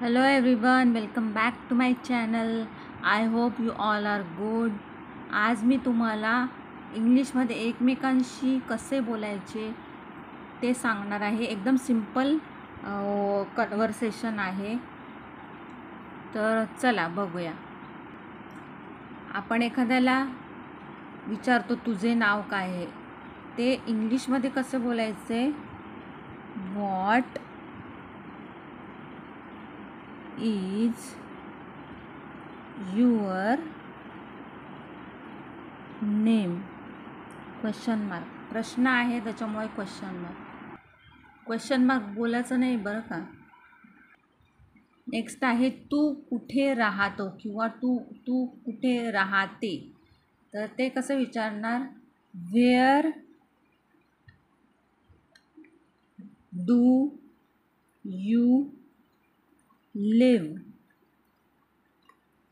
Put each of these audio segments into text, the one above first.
Hello everyone, welcome back to my channel. I hope you all are good. आज मी तुम्हाला इंग्लिशमध्ये एकमेकांशी कसे बोलायचे ते सांगणार आहे. एकदम सिंपल कन्व्हर्सेशन आहे. तर चला बघूया. आपण एखाद्याला विचारतो तुझे नाव काय आहे, ते इंग्लिशमध्ये कसे बोलायचे? What is your name? Question mark. प्रश्न आहे त्याच्यामुळे क्वेश्चन मार्क. क्वेश्चन मार्क बोलायचं नाही बरं का. नेक्स्ट आहे तू कुठे राहतो किंवा तू तू कुठे राहते. तर ते कसं विचारणार? Where do you live?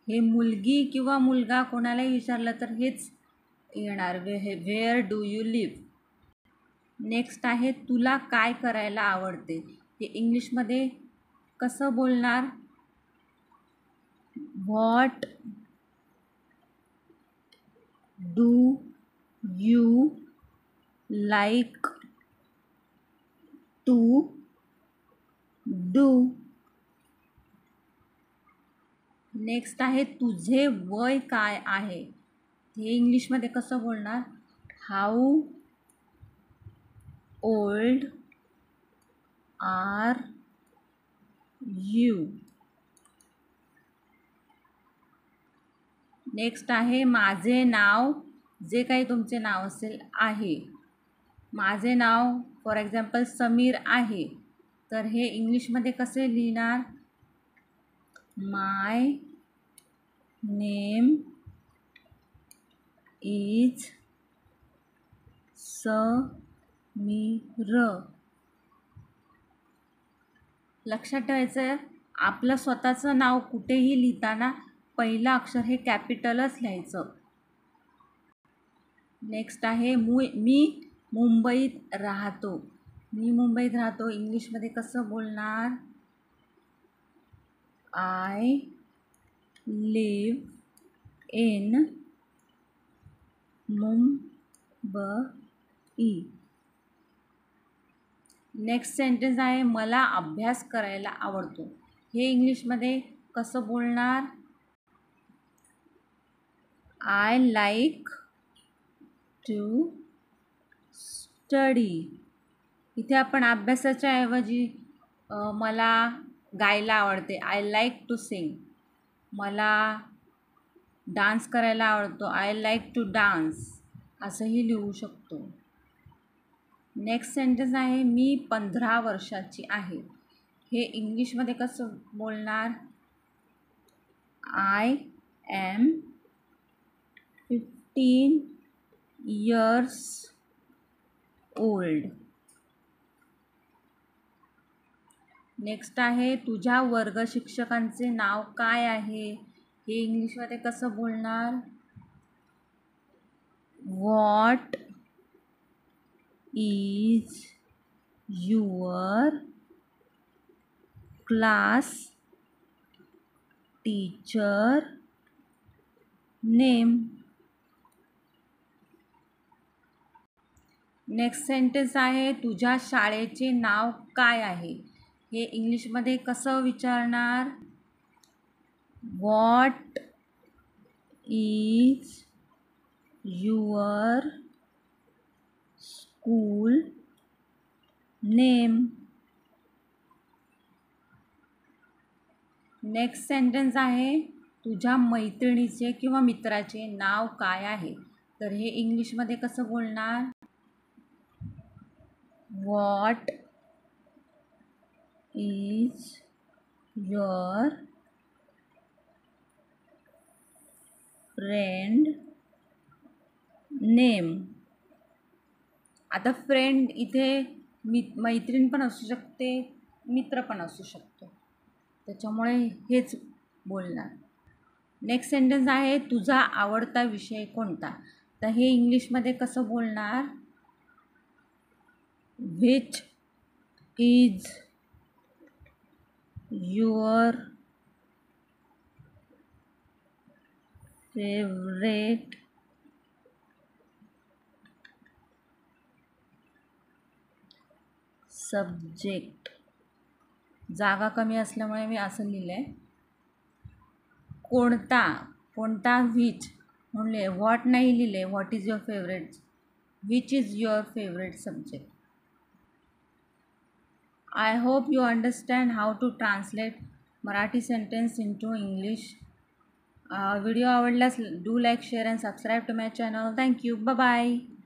हे मुलगी किंवा मुलगा कोणालाही विचारलं तर हेच येणार, where do you live. Next आहे तुला काय करायला आवडते. हे इंग्लिशमध्ये कसं बोलणार? What do you like to do? Next आहे तुझे वय काय आहे. हे इंग्लिशमध्ये कसं बोलणार? How old are you? Next आहे माझे नाव, जे काही तुमचे नाव असेल आहे. माझे नाव फॉर एक्झाम्पल समीर आहे, तर हे इंग्लिशमध्ये कसे लिहिणार? माय नेम इज समीर. लक्षात ठेवायचं, आपलं स्वतःचं नाव कुठेही लिहिताना पहिलं अक्षर हे कॅपिटलच लिहायचं. नेक्स्ट आहे मी मुंबईत राहतो. मी मुंबईत राहतो इंग्लिशमध्ये कसं बोलणार? I live in Mumbai. Next sentence आहे मला अभ्यास करायला आवडतो. हे इंग्लिशमध्ये कसं बोलणार? आय लाईक टू स्टडी. इथे आपण अभ्यासाच्या ऐवजी मला गायला आवडते, आय लाईक टू सिंग. मला डान्स करायला आवडतो, आय लाईक टू डान्स, असंही लिहू शकतो. नेक्स्ट सेंटेन्स आहे मी 15 वर्षाची आहे. हे इंग्लिशमध्ये कसं बोलणार? I am 15 years old. Next आहे तुझ्या वर्ग शिक्षकांचे नाव काय आहे. हे इंग्लिशमध्ये कसं बोलणार? What is your class teacher name? Next sentence आहे तुझ्या शाळेचे नाव काय आहे. हे इंग्लिशमध्ये कसं विचारणार? What is your school name? Next sentence आहे तुझ्या मैत्रिणीचे किंवा मित्राचे नाव काय आहे. तर हे इंग्लिशमध्ये कसं बोलणार? What is your friend name? आता फ्रेंड इथे मैत्रीण पण असू शकते, मित्र पण असू शकतो, त्याच्यामुळे हेच बोलणार. नेक्स्ट सेंटेन्स आहे तुझा आवडता विषय कोणता. तर हे इंग्लिशमध्ये कसं बोलणार? Which is your favourite subject. जागा कमी असल्यामुळे मी असं लिहिलं आहे. कोणता कोणता व्हिच म्हणले, व्हॉट नाही लिहिले. What is your favourite, which is your favorite subject. I hope you understand how to translate Marathi sentence into English. Video आवडल्यास do like, share and subscribe to my channel. Thank you. Bye bye.